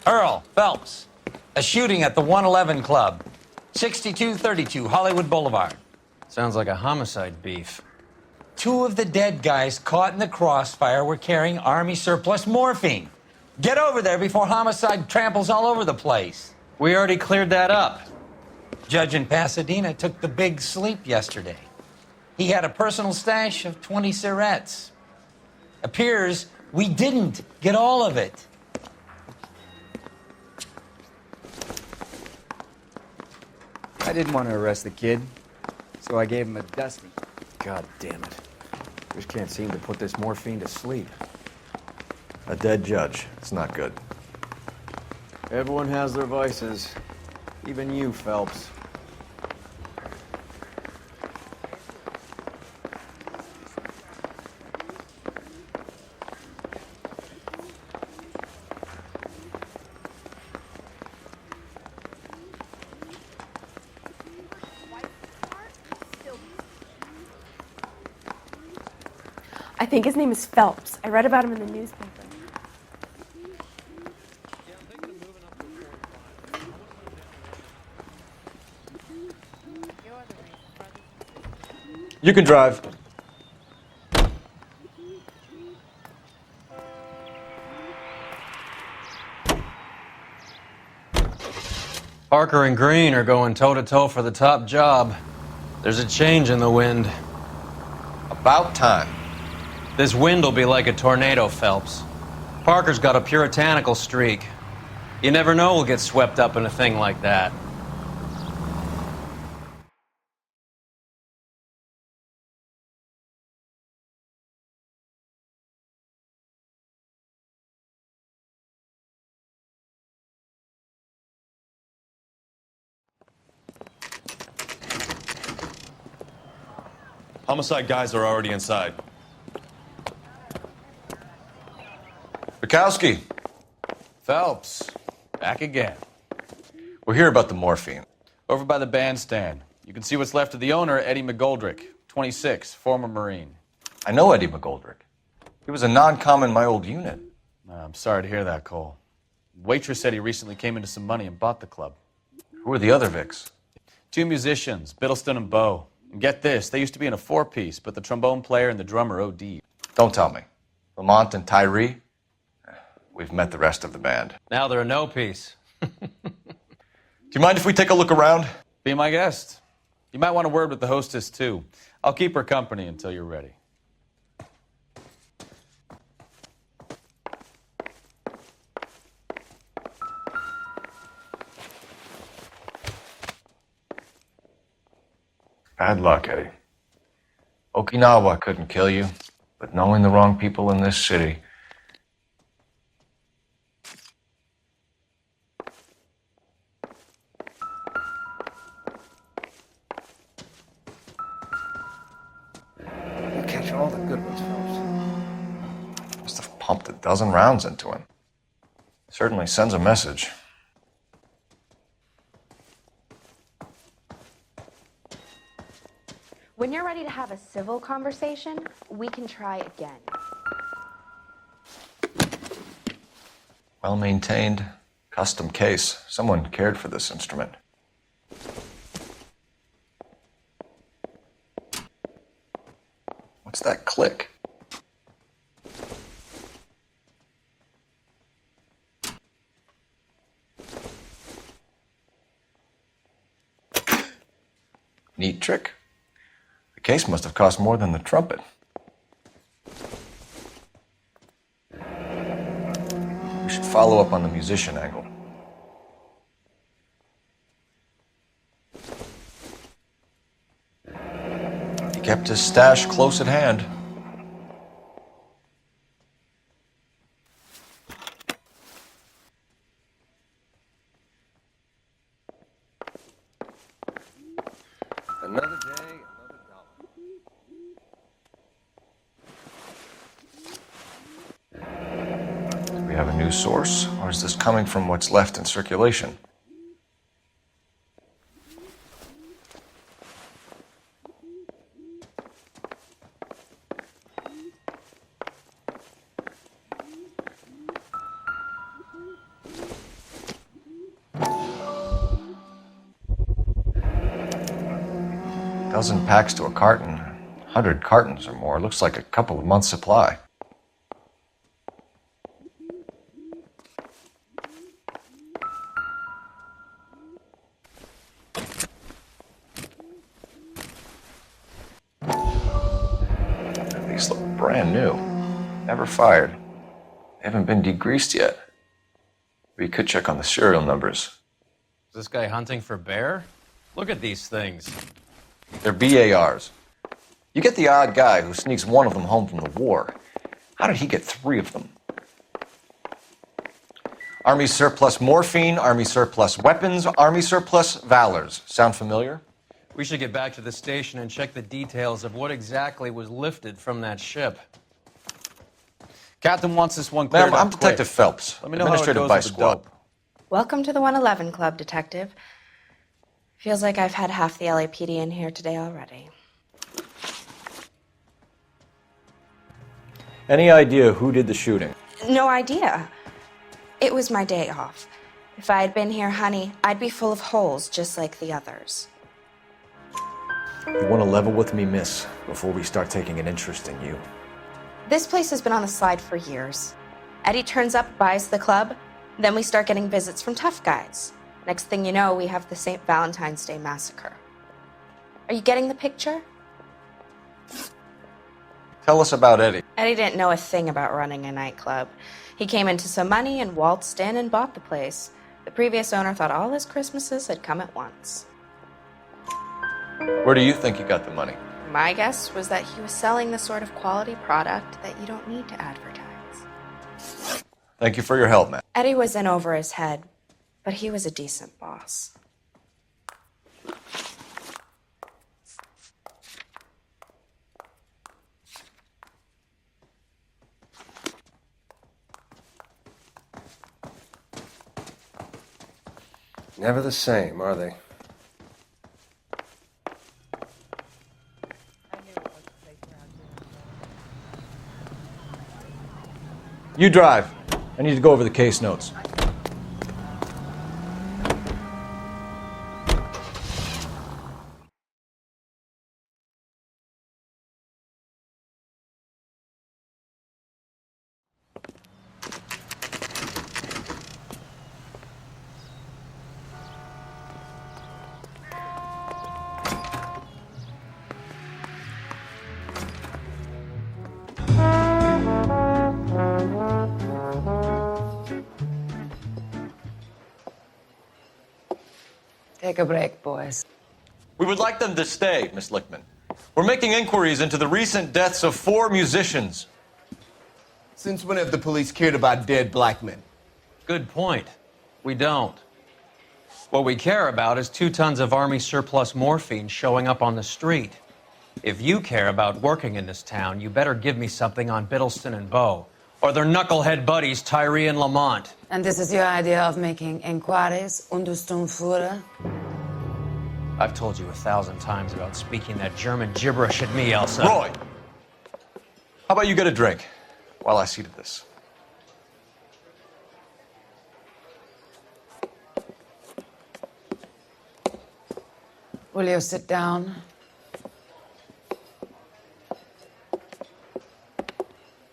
Earl Phelps, a shooting at the 111 Club, 6232 Hollywood Boulevard. Sounds like a homicide beef. Two of the dead guys caught in the crossfire were carrying Army surplus morphine. Get over there before homicide tramples all over the place. We already cleared that up. Judge in Pasadena took the big sleep yesterday. He had a personal stash of 20 cigarettes. Appears we didn't get all of it. I didn't want to arrest the kid, so I gave him a dusting. God damn it. Just can't seem to put this morphine to sleep. A dead judge. It's not good. Everyone has their vices. Even you, Phelps. I think his name is Phelps. I read about him in the newspaper. You can drive. Parker and Green are going toe-to-toe for the top job. There's a change in the wind. About time. This wind will be like a tornado, Phelps. Parker's got a puritanical streak. You never know we'll get swept up in a thing like that. Homicide guys are already inside. Bukowski, Phelps, back again. we're here about the morphine. Over by the bandstand. You can see what's left of the owner, Eddie McGoldrick, 26, former Marine. I know Eddie McGoldrick. He was a non-com in my old unit. I'm sorry to hear that, Cole. Waitress said he recently came into some money and bought the club. Who are the other Vics? Two musicians, Biddleston and Bowe. And get this, they used to be in a four-piece, but the trombone player and the drummer OD'd. Don't tell me. Lamont and Tyree? We've met the rest of the band. Now they're a no-piece. Do you mind if we take a look around? Be my guest. You might want a word with the hostess, too. I'll keep her company until you're ready. Bad luck, Eddie. Okinawa couldn't kill you, but knowing the wrong people in this city... You catch all the good ones, Phelps. Must have pumped a dozen rounds into him. Certainly sends a message. When you're ready to have a civil conversation, we can try again. Well-maintained, custom case. Someone cared for this instrument. What's that click? Neat trick. The case must have cost more than the trumpet. We should follow up on the musician angle. He kept his stash close at hand. Another day, another dollar. Do we have a new source, or is this coming from what's left in circulation? Dozen packs to a carton. 100 cartons or more. Looks like a couple of months' supply. These look brand new. Never fired. They haven't been degreased yet. We could check on the serial numbers. Is this guy hunting for bear? Look at these things. They're BARs. You get the odd guy who sneaks one of them home from the war. How did he get 3 of them? Army surplus morphine, Army surplus weapons, Army surplus valors. Sound familiar? We should get back to the station and check the details of what exactly was lifted from that ship. Captain wants this one cleared Ma'am, I'm up quick. Detective Phelps. Let me know how it Administrative goes by with the squad. dope. Welcome to the 111 Club, Detective. Feels like I've had half the LAPD in here today already. Any idea who did the shooting? No idea. It was my day off. If I had been here, honey, I'd be full of holes just like the others. You want to level with me, miss, before we start taking an interest in you. This place has been on the slide for years. Eddie turns up, buys the club, then we start getting visits from tough guys. Next thing you know, we have the St. Valentine's Day massacre. Are you getting the picture? Tell us about Eddie. Eddie didn't know a thing about running a nightclub. He came into some money and waltzed in and bought the place. The previous owner thought all his Christmases had come at once. Where do you think he got the money? My guess was that he was selling the sort of quality product that you don't need to advertise. Thank you for your help, man. Eddie was in over his head, but he was a decent boss. Never the same, are they? You drive. I need to go over the case notes. Take a break, boys. We would like them to stay, Miss Lickman. We're making inquiries into the recent deaths of 4 musicians. Since when have the police cared about dead black men? Good point. We don't. What we care about is 2 tons of Army surplus morphine showing up on the street. If you care about working in this town, you better give me something on Biddleston and Bow, or their knucklehead buddies Tyree and Lamont. And this is your idea of making inquiries under Sturmführer? I've told you 1,000 times about speaking that German gibberish at me, Elsa. Roy! How about you get a drink while I see to this? Will you sit down?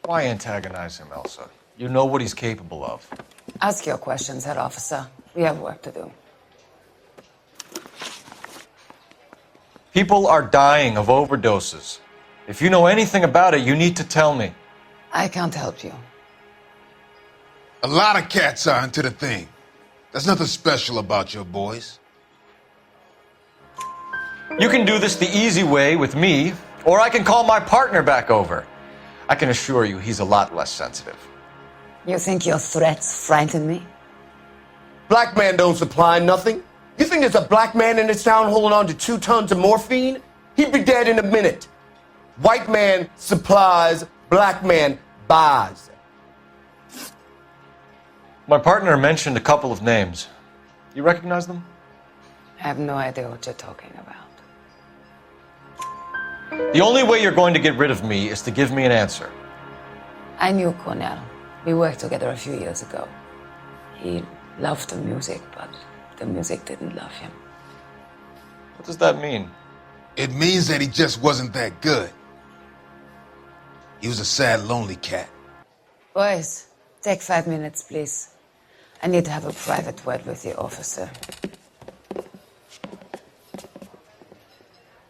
Why antagonize him, Elsa? You know what he's capable of. Ask your questions, head officer. We have work to do. People are dying of overdoses. If you know anything about it, you need to tell me. I can't help you. A lot of cats are into the thing. There's nothing special about your boys. You can do this the easy way with me, or I can call my partner back over. I can assure you he's a lot less sensitive. You think your threats frighten me? Black man don't supply nothing. You think there's a black man in this town holding on to 2 tons of morphine? He'd be dead in a minute. White man supplies, black man buys. My partner mentioned a couple of names. You recognize them? I have no idea what you're talking about. The only way you're going to get rid of me is to give me an answer. I knew Cornell. We worked together a few years ago. He loved the music, but the music didn't love him. What does that mean? It means that he just wasn't that good. He was a sad, lonely cat. Boys, take 5 minutes, please. I need to have a private word with the officer.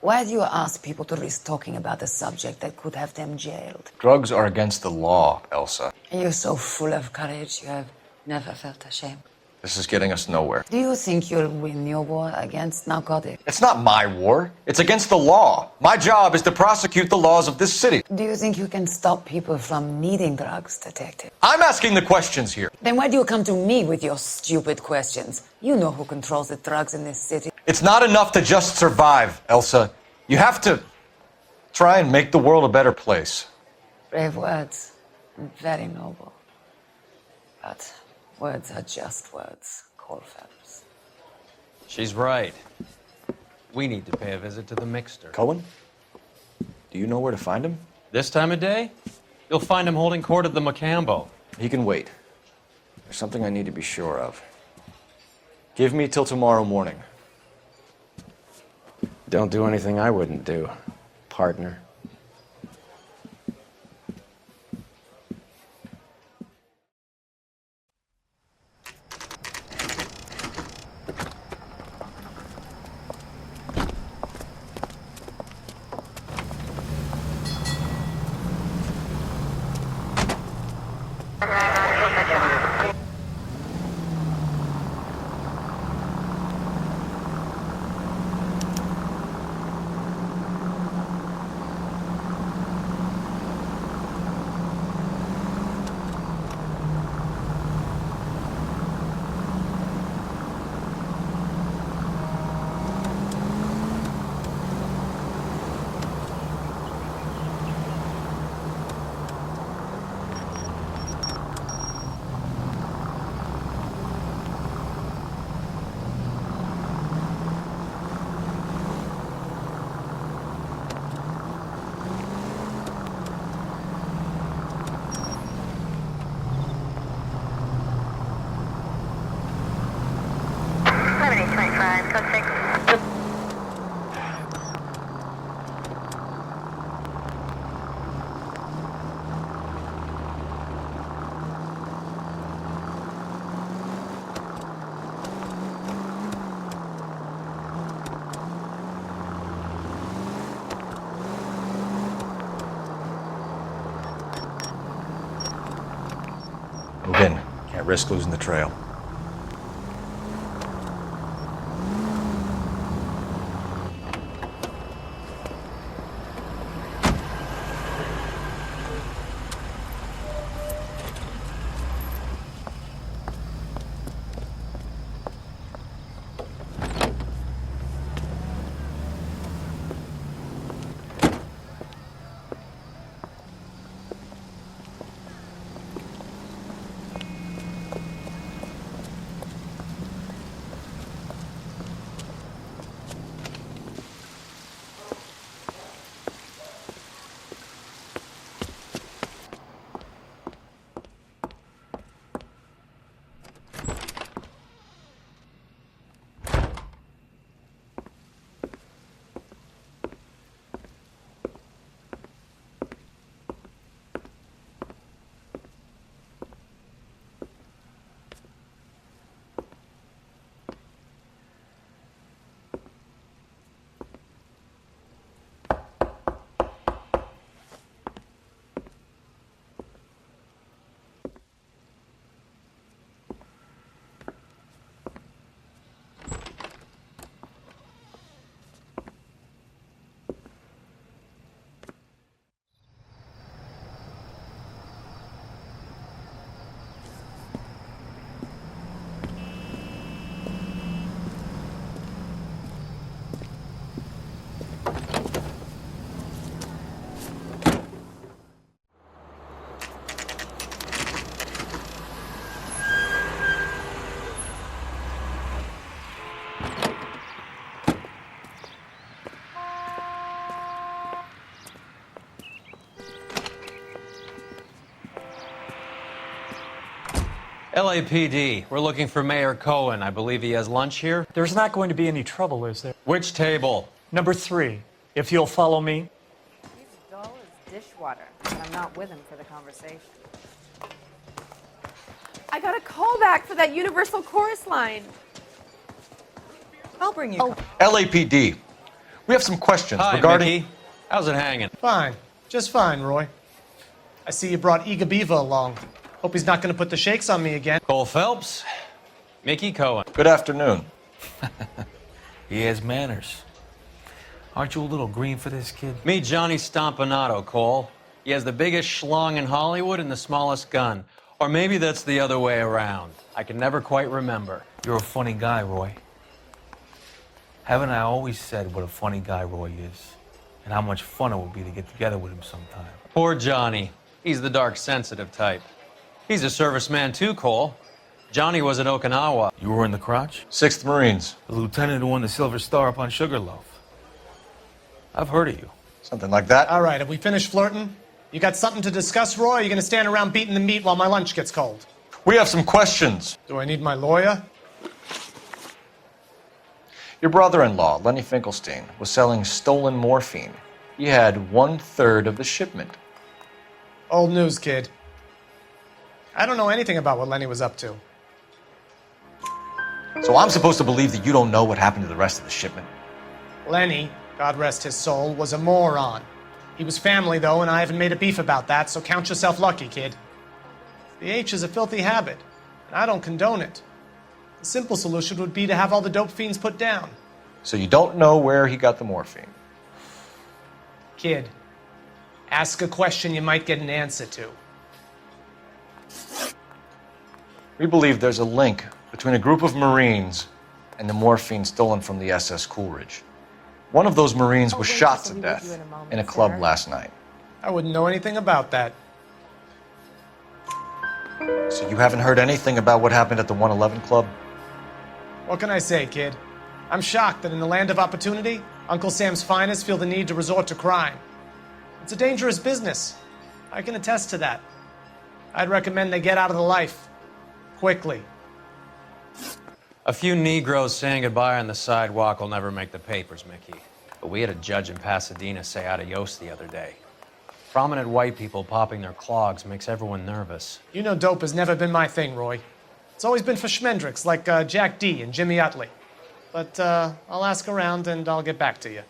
Why do you ask people to risk talking about a subject that could have them jailed? Drugs are against the law, Elsa. And you're so full of courage, you have never felt ashamed. This is getting us nowhere. Do you think you'll win your war against narcotics? It's not my war. It's against the law. My job is to prosecute the laws of this city. Do you think you can stop people from needing drugs, detective? I'm asking the questions here. Then why do you come to me with your stupid questions? You know who controls the drugs in this city. It's not enough to just survive, Elsa. You have to try and make the world a better place. Brave words, and very noble. But words are just words, Cole Phelps. She's right. We need to pay a visit to the mixer. Cohen? Do you know where to find him? This time of day, you'll find him holding court at the Macambo. He can wait. There's something I need to be sure of. Give me till tomorrow morning. Don't do anything I wouldn't do, partner. Move in. Can't risk losing the trail. LAPD, we're looking for Mayor Cohen. I believe he has lunch here. There's not going to be any trouble, is there? Which table? Number 3. If you'll follow me. He's dull as dishwater, but I'm not with him for the conversation. I got a call back for that Universal Chorus line. I'll bring you. LAPD. We have some questions Hi, regarding. Mickey. How's it hanging? Fine. Just fine, Roy. I see you brought Iga Beaver along. Hope he's not going to put the shakes on me again. Cole Phelps, Mickey Cohen. Good afternoon. He has manners. Aren't you a little green for this kid? Meet Johnny Stompanato, Cole. He has the biggest schlong in Hollywood and the smallest gun. Or maybe that's the other way around. I can never quite remember. You're a funny guy, Roy. Haven't I always said what a funny guy Roy is? And how much fun it would be to get together with him sometime. Poor Johnny. He's the dark, sensitive type. He's a serviceman too, Cole. Johnny was at Okinawa. You were in the crotch? 6th Marines. The lieutenant who won the Silver Star up on Sugarloaf. I've heard of you. Something like that. All right, have we finished flirting? You got something to discuss, Roy? Or are you going to stand around beating the meat while my lunch gets cold? We have some questions. Do I need my lawyer? Your brother-in-law, Lenny Finkelstein, was selling stolen morphine. He had 1/3 of the shipment. Old news, kid. I don't know anything about what Lenny was up to. So I'm supposed to believe that you don't know what happened to the rest of the shipment? Lenny, God rest his soul, was a moron. He was family, though, and I haven't made a beef about that, so count yourself lucky, kid. The H is a filthy habit, and I don't condone it. The simple solution would be to have all the dope fiends put down. So you don't know where he got the morphine? Kid, ask a question you might get an answer to. We believe there's a link between a group of Marines and the morphine stolen from the SS Coolidge. One of those Marines was shot to death in a club last night. I wouldn't know anything about that. So you haven't heard anything about what happened at the 111 Club? What can I say, kid? I'm shocked that in the land of opportunity, Uncle Sam's finest feel the need to resort to crime. It's a dangerous business. I can attest to that. I'd recommend they get out of the life. Quickly. A few Negroes saying goodbye on the sidewalk will never make the papers, Mickey. But we had a judge in Pasadena say adios the other day. Prominent white people popping their clogs makes everyone nervous. You know dope has never been my thing, Roy. It's always been for schmendricks like Jack D. and Jimmy Utley. But I'll ask around and I'll get back to you.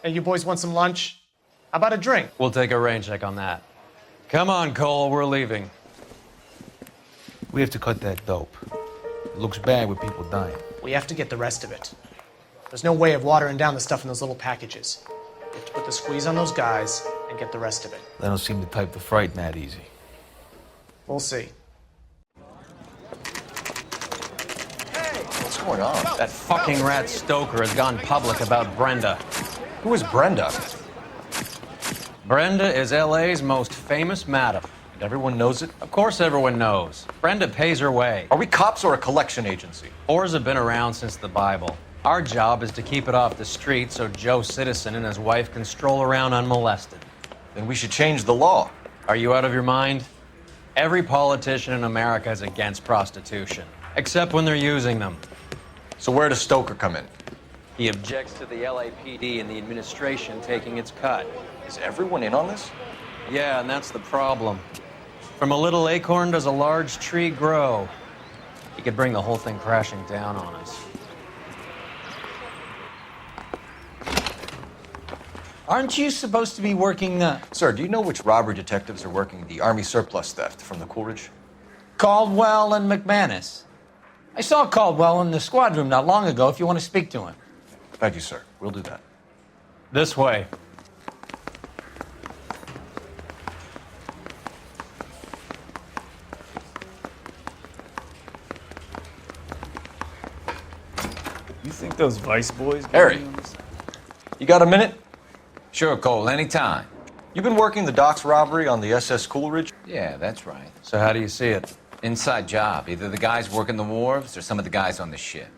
Hey, you boys want some lunch? How about a drink? We'll take a rain check on that. Come on, Cole, we're leaving. We have to cut that dope. It looks bad with people dying. We have to get the rest of it. There's no way of watering down the stuff in those little packages. We have to put the squeeze on those guys and get the rest of it. They don't seem the type to frighten that easy. We'll see. What's going on? That fucking rat Stoker has gone public about Brenda. Who is Brenda? Brenda is LA's most famous madam. And everyone knows it? Of course everyone knows. Brenda pays her way. Are we cops or a collection agency? Whores have been around since the Bible. Our job is to keep it off the street so Joe Citizen and his wife can stroll around unmolested. Then we should change the law. Are you out of your mind? Every politician in America is against prostitution, except when they're using them. So where does Stoker come in? He objects to the LAPD and the administration taking its cut. Is everyone in on this? Yeah, and that's the problem. From a little acorn does a large tree grow. He could bring the whole thing crashing down on us. Aren't you supposed to be working Sir, do you know which robbery detectives are working the Army surplus theft from the Coolidge? Caldwell and McManus? I saw Caldwell in the squad room not long ago if you want to speak to him. Thank you, sir. We'll do that. This way. You think those Vice boys... Harry, you got a minute? Sure, Cole, anytime. You've been working the docks robbery on the SS Coolidge? Yeah, that's right. So how do you see it? Inside job. Either the guys working the wharves or some of the guys on the ship.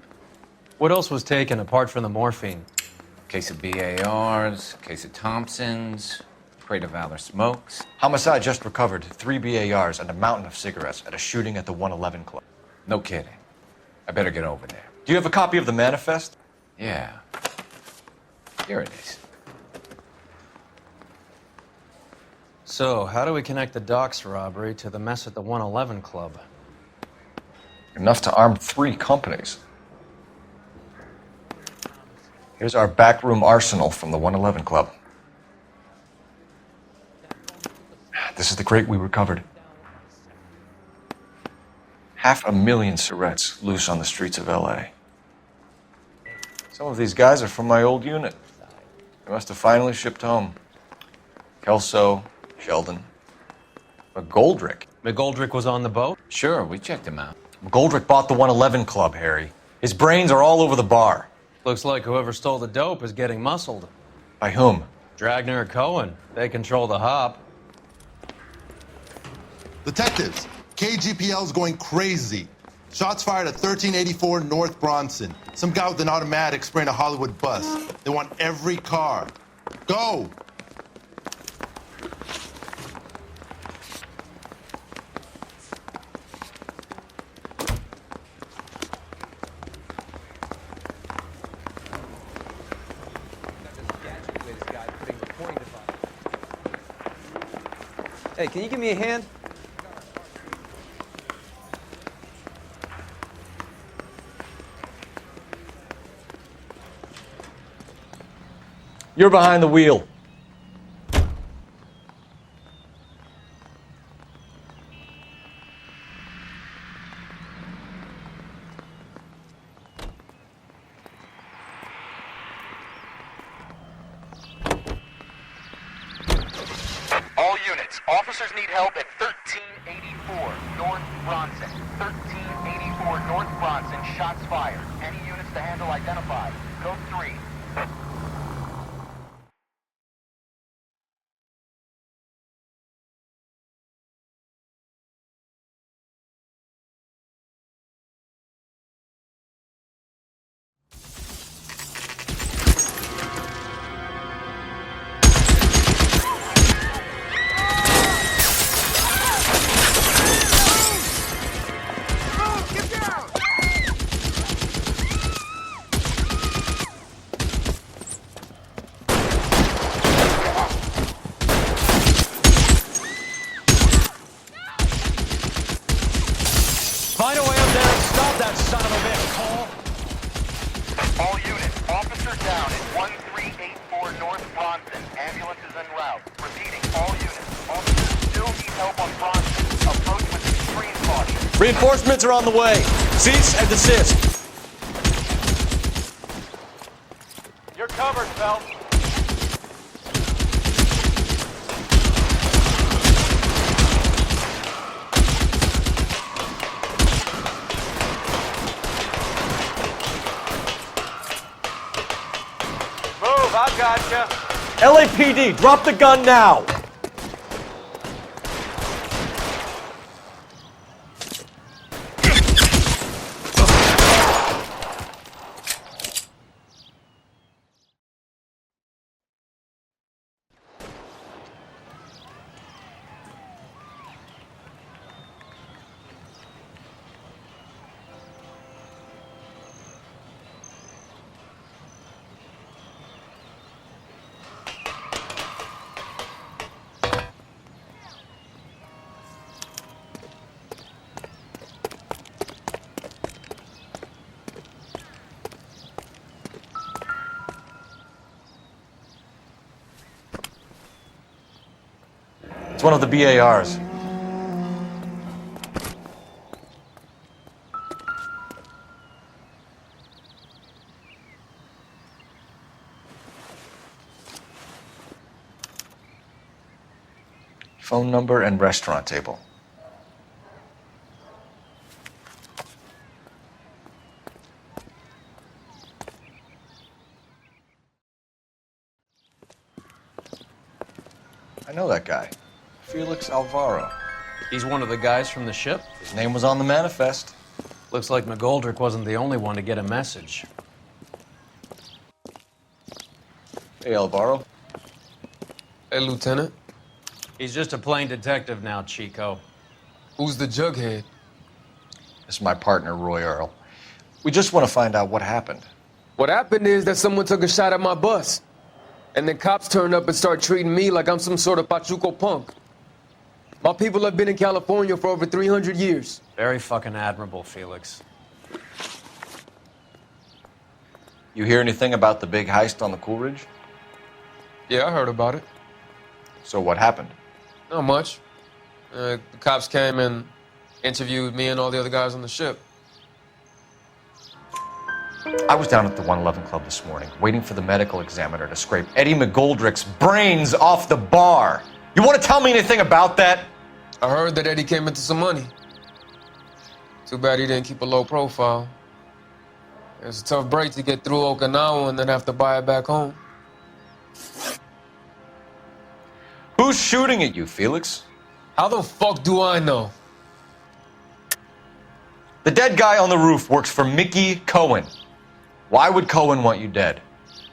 What else was taken apart from the morphine? Case of BARs, case of Thompsons, crate of Valor smokes. Homicide just recovered 3 BARs and a mountain of cigarettes at a shooting at the 111 Club. No kidding. I better get over there. Do you have a copy of the manifest? Yeah. Here it is. So, how do we connect the docks robbery to the mess at the 111 Club? Enough to arm 3 companies. Here's our backroom arsenal from the 111 Club. This is the crate we recovered. 500,000 cigarettes loose on the streets of LA. Some of these guys are from my old unit. They must have finally shipped home. Kelso, Sheldon, McGoldrick. McGoldrick was on the boat? Sure, we checked him out. McGoldrick bought the 111 Club, Harry. His brains are all over the bar. Looks like whoever stole the dope is getting muscled. By whom? Dragner or Cohen. They control the hop. Detectives, KGPL's going crazy. Shots fired at 1384 North Bronson. Some guy with an automatic spraying a Hollywood bus. They want every car. Go! Hey, can you give me a hand? You're behind the wheel. All units, officers need help at 1384 North Bronson. 1384 North Bronson, shots fired. Any units to handle identified. Code 3. Find a way up there and stop that son of a bitch, Cole. All units, officer down at 1384 North Bronson. Ambulance is en route. Repeating, all units, officers still need help on Bronson. Approach with extreme caution. Reinforcements are on the way. Cease and desist. You're covered, Phelps. Move, I gotcha. LAPD, drop the gun now. It's one of the BARs. Phone number and restaurant table. I know that guy. Felix Alvaro. He's one of the guys from the ship? His name was on the manifest. Looks like McGoldrick wasn't the only one to get a message. Hey, Alvaro. Hey, Lieutenant. He's just a plain detective now, Chico. Who's the jughead? This is my partner, Roy Earl. We just want to find out what happened. What happened is that someone took a shot at my bus. And then cops turned up and started treating me like I'm some sort of Pachuco punk. My people have been in California for over 300 years. Very fucking admirable, Felix. You hear anything about the big heist on the Coolidge? Yeah, I heard about it. So what happened? Not much. The cops came and interviewed me and all the other guys on the ship. I was down at the 111 Club this morning, waiting for the medical examiner to scrape Eddie McGoldrick's brains off the bar. You want to tell me anything about that? I heard that Eddie came into some money. Too bad he didn't keep a low profile. It was a tough break to get through Okinawa and then have to buy it back home. Who's shooting at you, Felix? How the fuck do I know? The dead guy on the roof works for Mickey Cohen. Why would Cohen want you dead?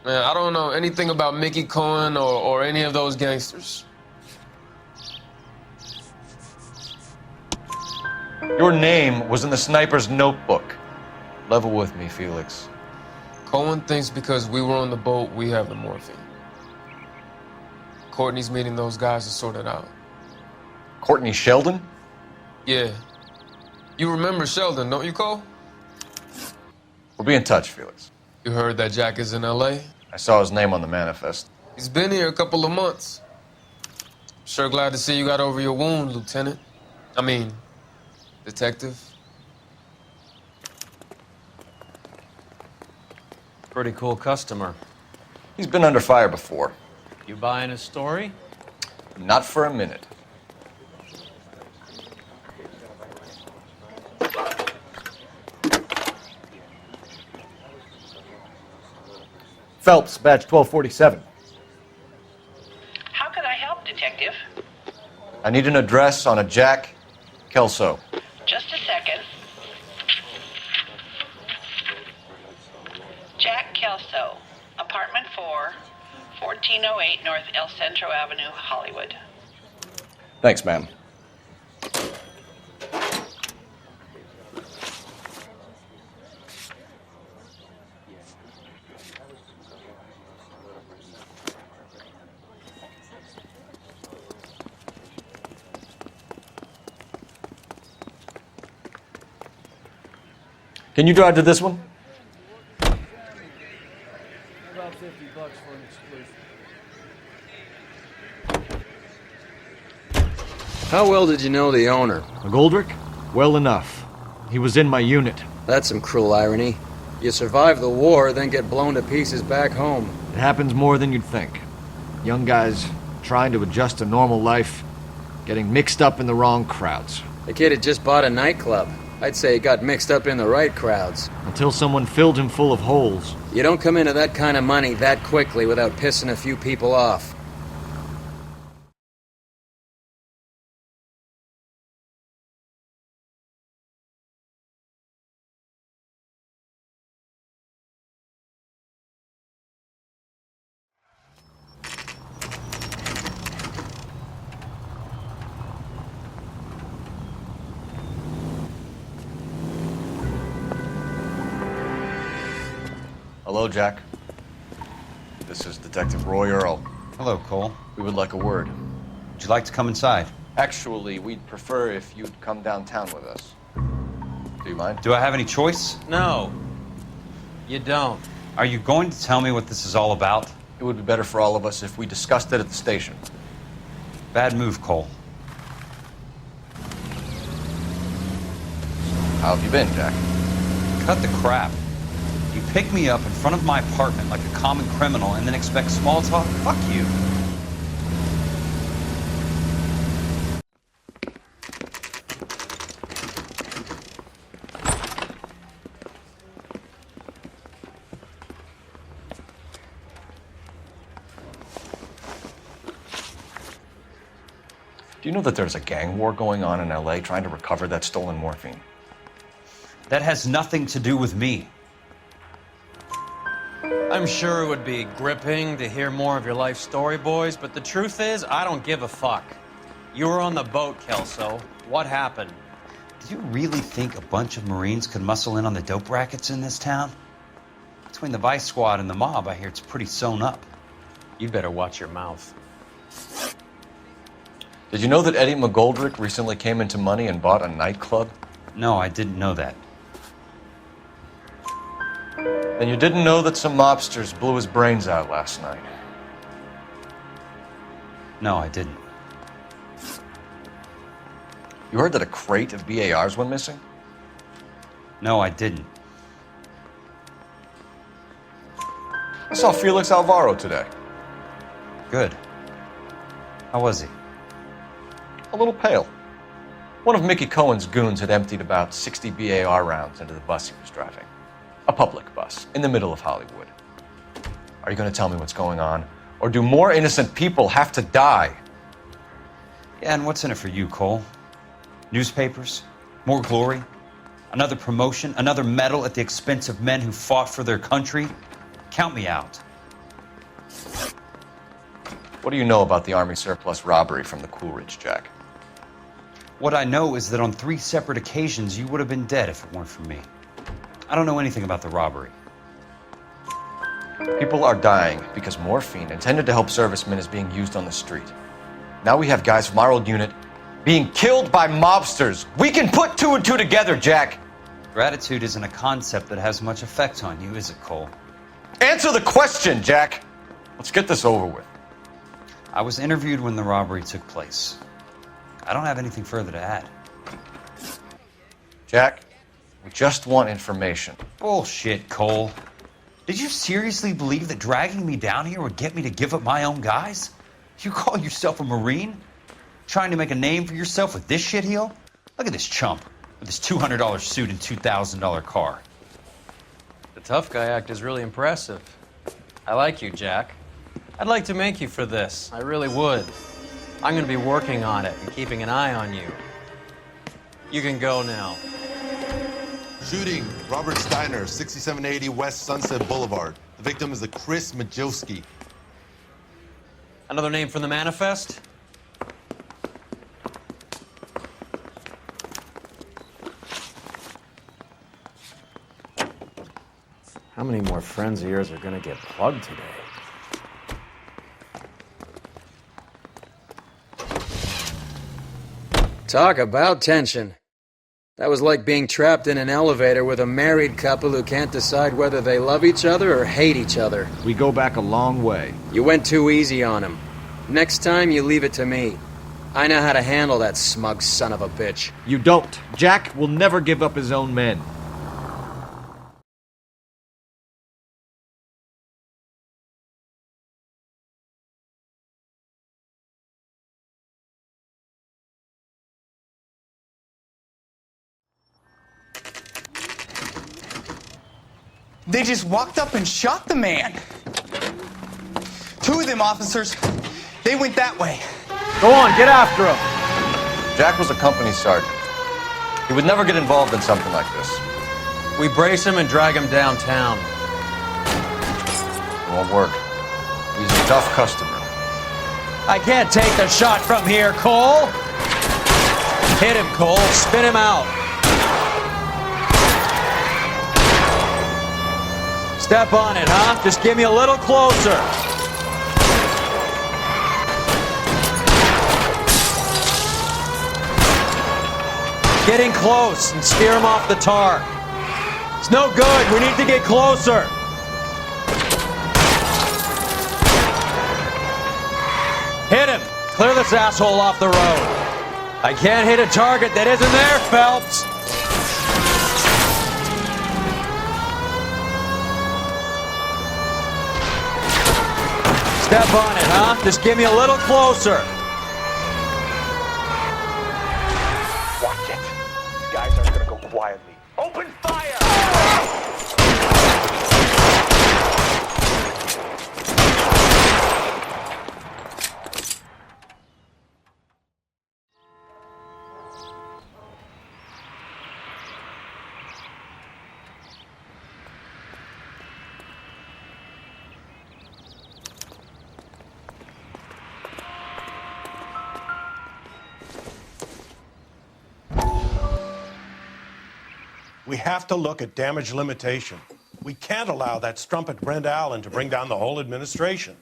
Man, I don't know anything about Mickey Cohen or any of those gangsters. Your name was in the sniper's notebook. Level with me, Felix. Cohen thinks because we were on the boat, we have the morphine. Courtney's meeting those guys to sort it out. Courtney Sheldon? Yeah. You remember Sheldon, don't you, Cole? We'll be in touch, Felix. You heard that Jack is in L.A.? I saw his name on the manifest. He's been here a couple of months. Sure glad to see you got over your wound, Lieutenant. I mean, Detective. Pretty cool customer. He's been under fire before. You buying his story? Not for a minute. Phelps, badge 1247. How can I help, Detective? I need an address on a Jack Kelso. Just a second. Jack Kelso, apartment 4, 1408 North El Centro Avenue, Hollywood. Thanks, ma'am. Can you drive to this one? About $50 for an exclusive. How well did you know the owner? McGoldrick? Well enough. He was in my unit. That's some cruel irony. You survive the war, then get blown to pieces back home. It happens more than you'd think. Young guys trying to adjust to normal life, getting mixed up in the wrong crowds. The kid had just bought a nightclub. I'd say he got mixed up in the right crowds. Until someone filled him full of holes. You don't come into that kind of money that quickly without pissing a few people off. Hello, Jack. This is Detective Roy Earl. Hello, Cole. We would like a word. Would you like to come inside? Actually, we'd prefer if you'd come downtown with us. Do you mind? Do I have any choice? No. You don't. Are you going to tell me what this is all about? It would be better for all of us if we discussed it at the station. Bad move, Cole. How have you been, Jack? Cut the crap. You pick me up in front of my apartment like a common criminal and then expect small talk? Fuck you. Do you know that there's a gang war going on in LA trying to recover that stolen morphine? That has nothing to do with me. I'm sure it would be gripping to hear more of your life story, boys, but the truth is, I don't give a fuck. You were on the boat, Kelso. What happened? Do you really think a bunch of Marines could muscle in on the dope rackets in this town? Between the Vice Squad and the mob, I hear it's pretty sewn up. You better watch your mouth. Did you know that Eddie McGoldrick recently came into money and bought a nightclub? No, I didn't know that. And you didn't know that some mobsters blew his brains out last night? No, I didn't. You heard that a crate of BARs went missing? No, I didn't. I saw Felix Alvaro today. Good. How was he? A little pale. One of Mickey Cohen's goons had emptied about 60 BAR rounds into the bus he was driving. A public bus, in the middle of Hollywood. Are you going to tell me what's going on? Or do more innocent people have to die? Yeah, and what's in it for you, Cole? Newspapers? More glory? Another promotion? Another medal at the expense of men who fought for their country? Count me out. What do you know about the Army surplus robbery from the Coolidge, Jack? What I know is that on 3 separate occasions you would have been dead if it weren't for me. I don't know anything about the robbery. People are dying because morphine intended to help servicemen is being used on the street. Now we have guys from our old unit being killed by mobsters. We can put 2 and 2 together, Jack. Gratitude isn't a concept that has much effect on you, is it, Cole? Answer the question, Jack. Let's get this over with. I was interviewed when the robbery took place. I don't have anything further to add. Jack, we just want information. Bullshit, Cole. Did you seriously believe that dragging me down here would get me to give up my own guys? You call yourself a Marine? Trying to make a name for yourself with this shitheel? Look at this chump with his $200 suit and $2,000 car. The tough guy act is really impressive. I like you, Jack. I'd like to make you for this. I really would. I'm going to be working on it and keeping an eye on you. You can go now. Shooting, Robert Steiner, 6780 West Sunset Boulevard. The victim is a Chris Majowski. Another name from the manifest? How many more friends of yours are gonna get plugged today? Talk about tension. That was like being trapped in an elevator with a married couple who can't decide whether they love each other or hate each other. We go back a long way. You went too easy on him. Next time, you leave it to me. I know how to handle that smug son of a bitch. You don't. Jack will never give up his own men. They just walked up and shot the man. 2 of them officers, they went that way. Go on, get after him. Jack was a company sergeant. He would never get involved in something like this. We brace him and drag him downtown. It won't work. He's a tough customer. I can't take the shot from here, Cole. Hit him, Cole. Spin him out. Step on it, huh? Just give me a little closer. Getting close and steer him off the tar. It's no good. We need to get closer. Hit him. Clear this asshole off the road. I can't hit a target that isn't there, Phelps. Step on it, huh? Just give me a little closer. Watch it. These guys aren't gonna go quietly. Open fire! We have to look at damage limitation. We can't allow that strumpet Brent Allen to bring down the whole administration.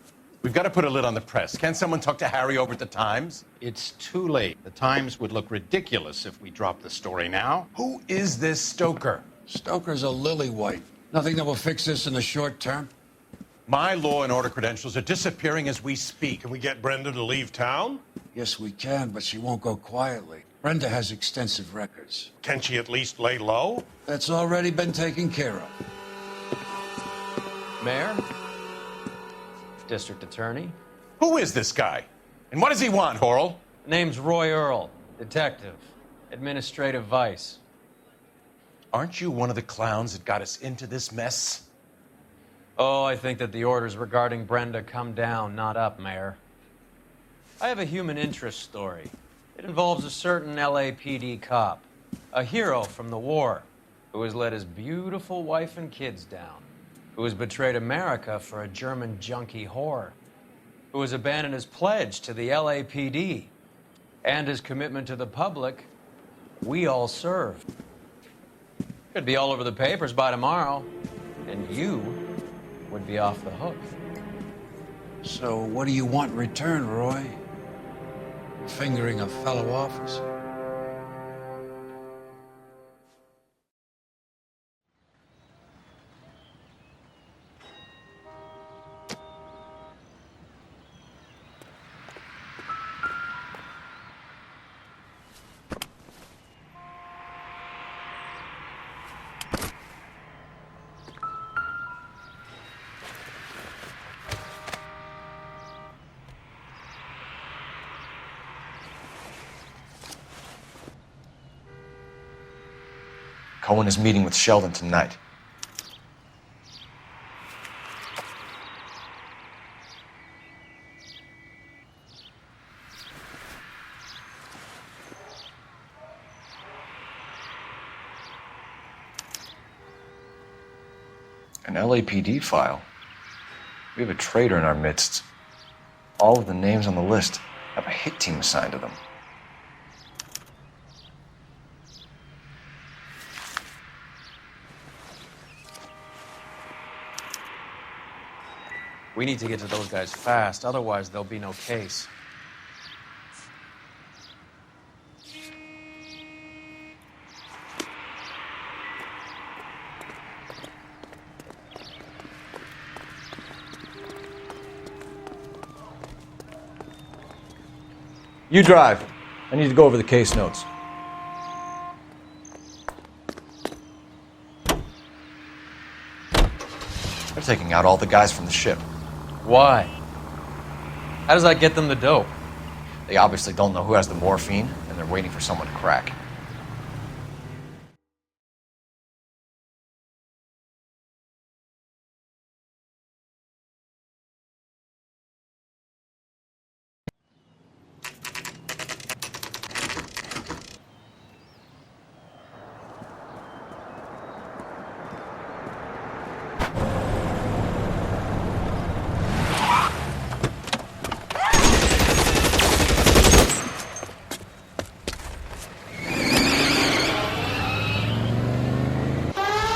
We've got to put a lid on the press. Can someone talk to Harry over at the Times? It's too late. The Times would look ridiculous if we dropped the story now. Who is this Stoker? Stoker's a lily-white. Nothing that will fix this in the short term. My law and order credentials are disappearing as we speak. Can we get Brenda to leave town? Yes, we can, but she won't go quietly. Brenda has extensive records. Can she at least lay low? That's already been taken care of. Mayor? District Attorney? Who is this guy? And what does he want, Horrell? Name's Roy Earl, detective, administrative vice. Aren't you one of the clowns that got us into this mess? Oh, I think that the orders regarding Brenda come down, not up, Mayor. I have a human interest story. It involves a certain LAPD cop, a hero from the war, who has let his beautiful wife and kids down, who has betrayed America for a German junkie whore, who has abandoned his pledge to the LAPD and his commitment to the public we all served. Could be all over the papers by tomorrow, and you would be off the hook. So what do you want in return, Roy? Fingering a fellow officer? Cohen is meeting with Sheldon tonight. An LAPD file? We have a traitor in our midst. All of the names on the list have a hit team assigned to them. We need to get to those guys fast, otherwise there'll be no case. You drive. I need to go over the case notes. They're taking out all the guys from the ship. Why? How does that get them the dope? They obviously don't know who has the morphine, and they're waiting for someone to crack.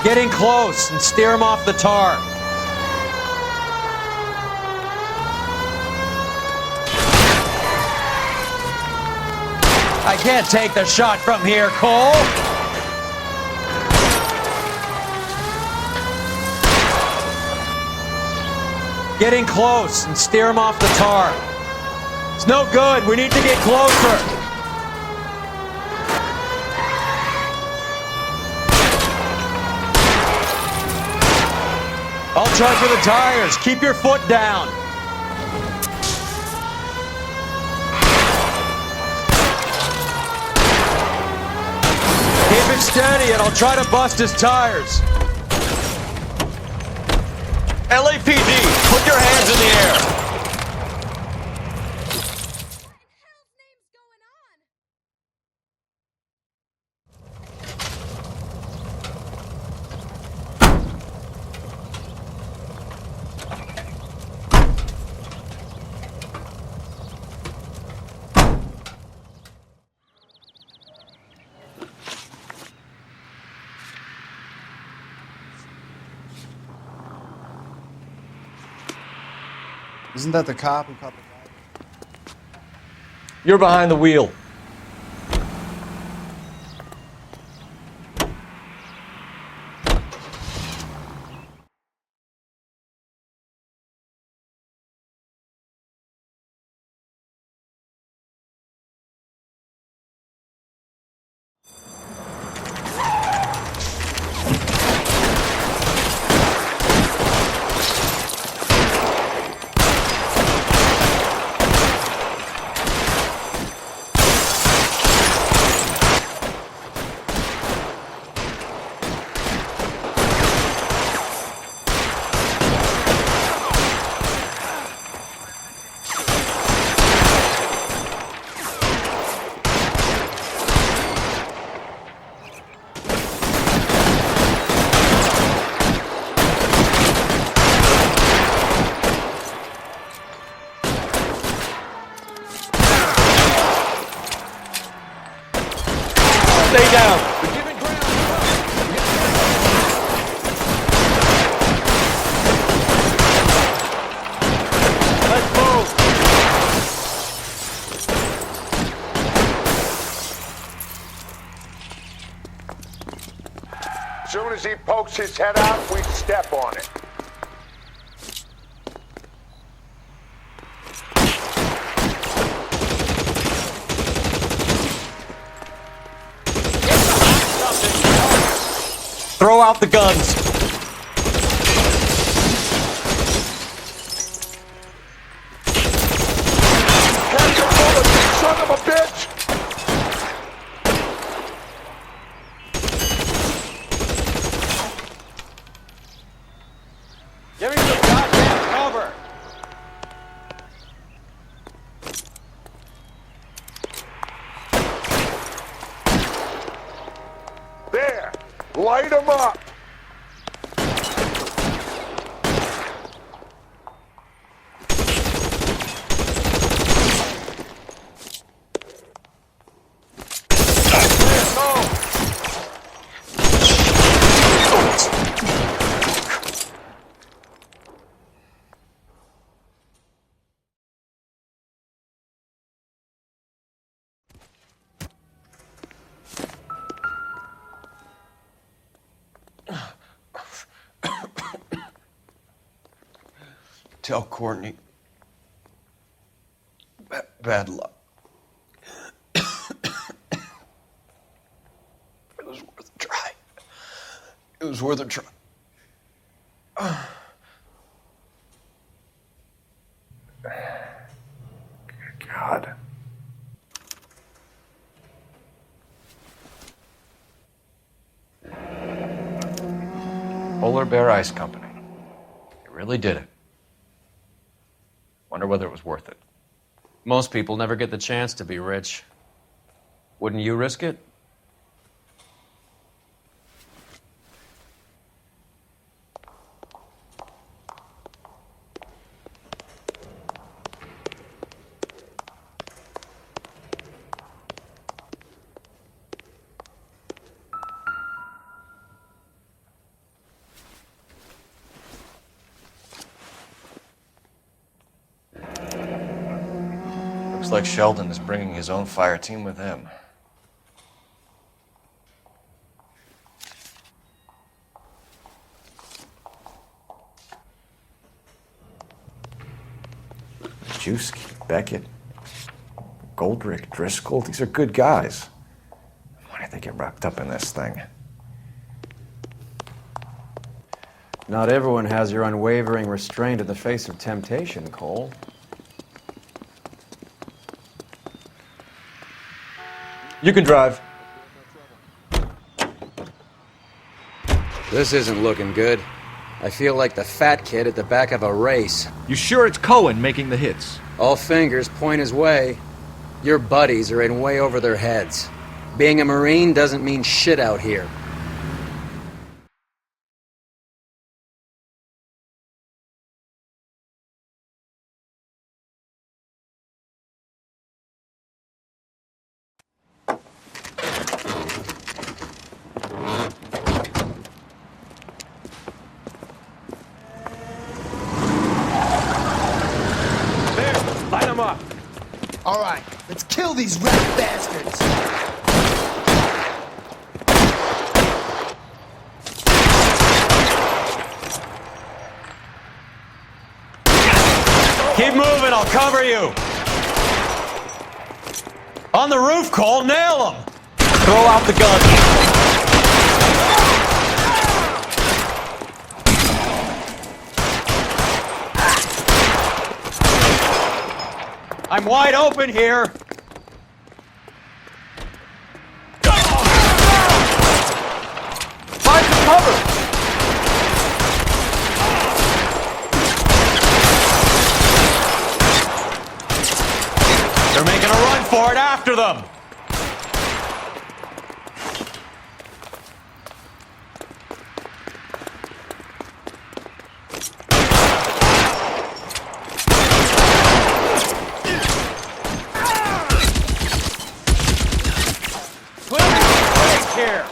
Get in close and steer him off the tar. I can't take the shot from here, Cole. Get in close and steer him off the tar. It's no good. We need to get closer. I'll try for the tires. Keep your foot down. Keep it steady and I'll try to bust his tires. LAPD, put your hands in the air. Isn't that the cop who caught the guy? You're behind the wheel. Stay down. We're giving ground. Let's move. As soon as he pokes his head out, we step on it. Throw out the guns. Catch a bullet, you son of a bitch! Give me some goddamn cover. There! Light him up! Tell Courtney. Bad luck. It was worth a try. It was worth a try. God. Polar Bear Ice Company. You really did it. Wonder whether it was worth it. Most people never get the chance to be rich. Wouldn't you risk it? Looks like Sheldon is bringing his own fire team with him. Juski, Beckett, Goldrick, Driscoll, these are good guys. Why did they get wrapped up in this thing? Not everyone has your unwavering restraint in the face of temptation, Cole. You can drive. This isn't looking good. I feel like the fat kid at the back of a race. You sure it's Cohen making the hits? All fingers point his way. Your buddies are in way over their heads. Being a Marine doesn't mean shit out here. All right, let's kill these rat bastards. Keep moving, I'll cover you. On the roof, Cole, nail him. Throw out the gun. I'm wide open here. Find some cover. They're making a run for it after them. Here.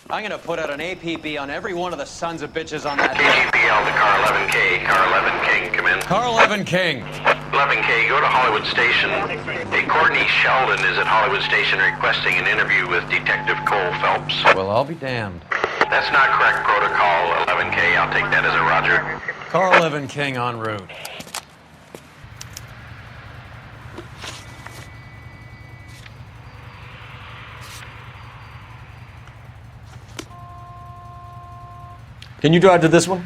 I'm gonna put out an APB on every one of the sons of bitches on that. APL to car 11K. Car 11 King, come in. Car 11 King. 11K, go to Hollywood Station. Hey, Courtney Sheldon is at Hollywood Station requesting an interview with Detective Cole Phelps. Well, I'll be damned. That's not correct protocol, 11K. I'll take that as a roger. Car 11 King en route. Can you drive to this one?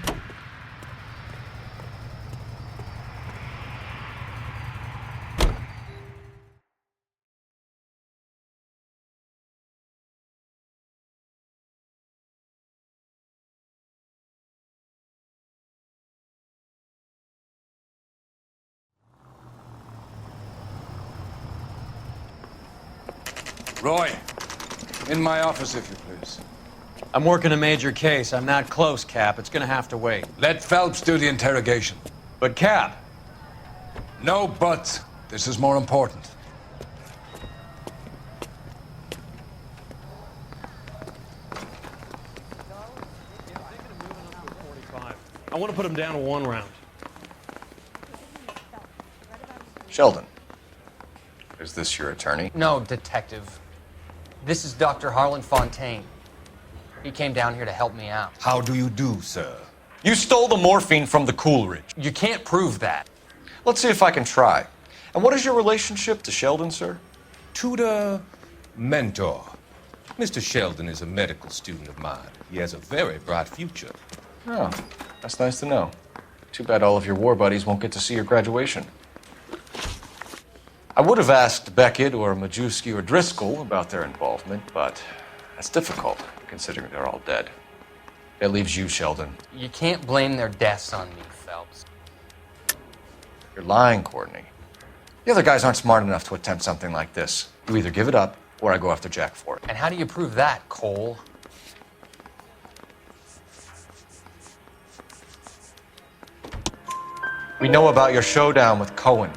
Roy, in my office, if you please. I'm working a major case. I'm not close, Cap. It's gonna have to wait. Let Phelps do the interrogation. But, Cap. No buts. This is more important. I want to put him down to 1 round. Sheldon, is this your attorney? No, Detective. This is Dr. Harlan Fontaine. He came down here to help me out. How do you do, sir? You stole the morphine from the Coolidge. You can't prove that. Let's see if I can try. And what is your relationship to Sheldon, sir? Tutor, mentor. Mr. Sheldon is a medical student of mine. He has a very bright future. Oh, that's nice to know. Too bad all of your war buddies won't get to see your graduation. I would have asked Beckett or Majewski or Driscoll about their involvement, but that's difficult, considering they're all dead. It leaves you, Sheldon. You can't blame their deaths on me, Phelps. You're lying, Courtney. The other guys aren't smart enough to attempt something like this. You either give it up, or I go after Jack for it. And how do you prove that, Cole? We know about your showdown with Cohen.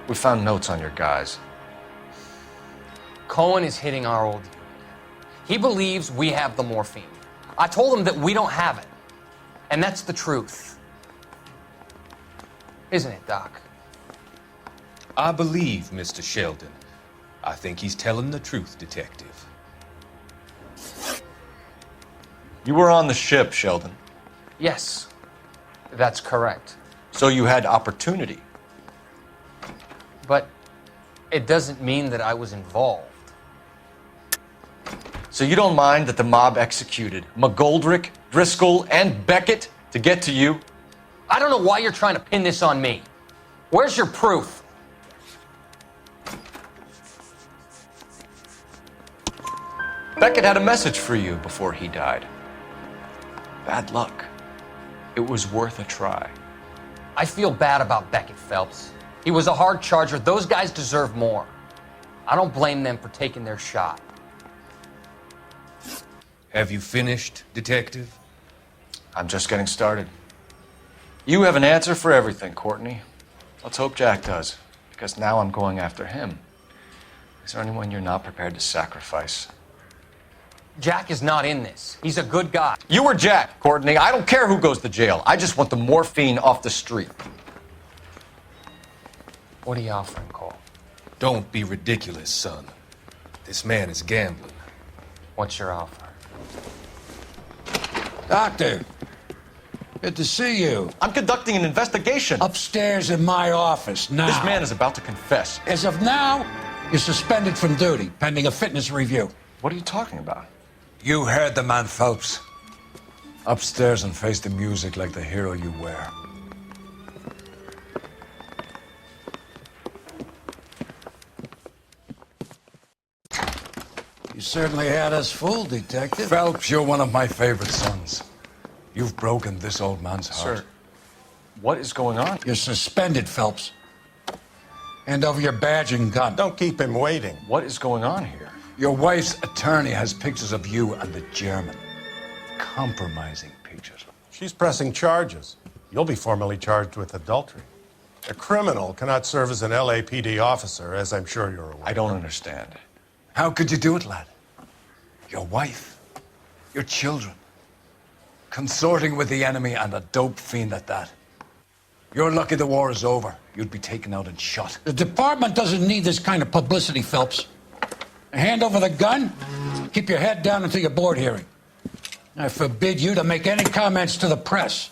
We found notes on your guys. Cohen is hitting our old unit. He believes we have the morphine. I told him that we don't have it. And that's the truth. Isn't it, Doc? I believe Mr. Sheldon. I think he's telling the truth, Detective. You were on the ship, Sheldon. Yes, that's correct. So you had opportunity. But it doesn't mean that I was involved. So you don't mind that the mob executed McGoldrick, Driscoll, and Beckett to get to you? I don't know why you're trying to pin this on me. Where's your proof? Beckett had a message for you before he died. Bad luck. It was worth a try. I feel bad about Beckett, Phelps. He was a hard charger. Those guys deserve more. I don't blame them for taking their shot. Have you finished, Detective? I'm just getting started. You have an answer for everything, Courtney. Let's hope Jack does, because now I'm going after him. Is there anyone you're not prepared to sacrifice? Jack is not in this. He's a good guy. You were Jack, Courtney. I don't care who goes to jail. I just want the morphine off the street. What are you offering, Cole? Don't be ridiculous, son. This man is gambling. What's your offer? Doctor, good to see you. I'm conducting an investigation. Upstairs in my office now. This man is about to confess. As of now, you're suspended from duty, pending a fitness review. What are you talking about? You heard the man, Phelps. Upstairs and face the music like the hero you were. You certainly had us fooled, Detective. Phelps, you're one of my favorite sons. You've broken this old man's heart. Sir, what is going on? You're suspended, Phelps. Hand over your badge and gun. Don't keep him waiting. What is going on here? Your wife's attorney has pictures of you and the German. Compromising pictures. She's pressing charges. You'll be formally charged with adultery. A criminal cannot serve as an LAPD officer, as I'm sure you're aware. I don't understand. How could you do it, lad? Your wife, your children, consorting with the enemy and a dope fiend at that. You're lucky the war is over. You'd be taken out and shot. The department doesn't need this kind of publicity, Phelps. Hand over the gun, keep your head down until your board hearing. I forbid you to make any comments to the press.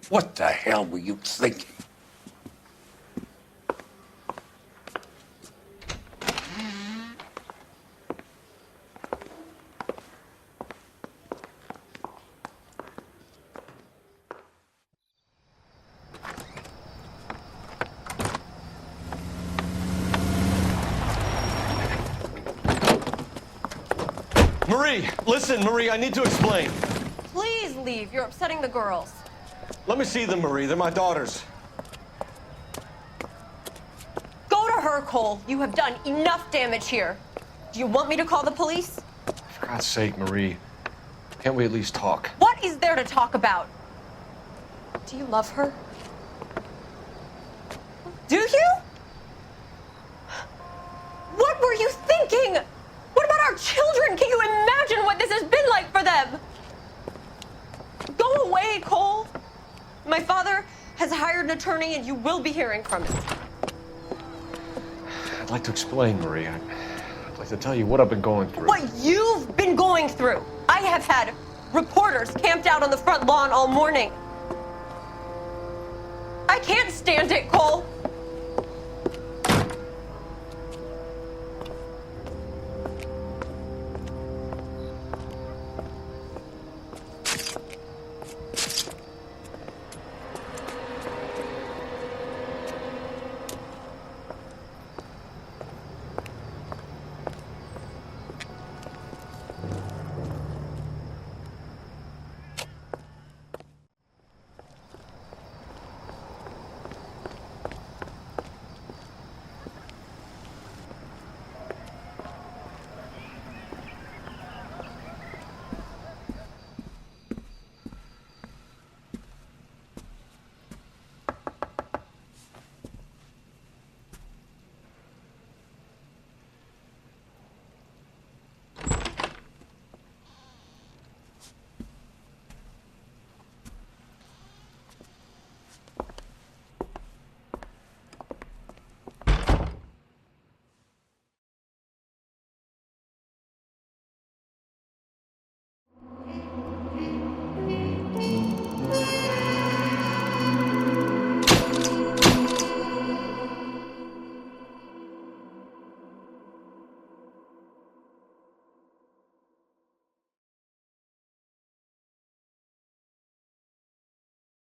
What the hell were you thinking? Marie, listen, Marie, I need to explain. Please leave. You're upsetting the girls. Let me see them, Marie. They're my daughters. Go to her, Cole. You have done enough damage here. Do you want me to call the police? For God's sake, Marie. Can't we at least talk? What is there to talk about? Do you love her? Do you? What were you thinking? What about our children? Can you imagine what this has been like for them? Go away, Cole. My father has hired an attorney and you will be hearing from him. I'd like to explain, Marie. I'd like to tell you what I've been going through. What you've been going through. I have had reporters camped out on the front lawn all morning. I can't stand it, Cole.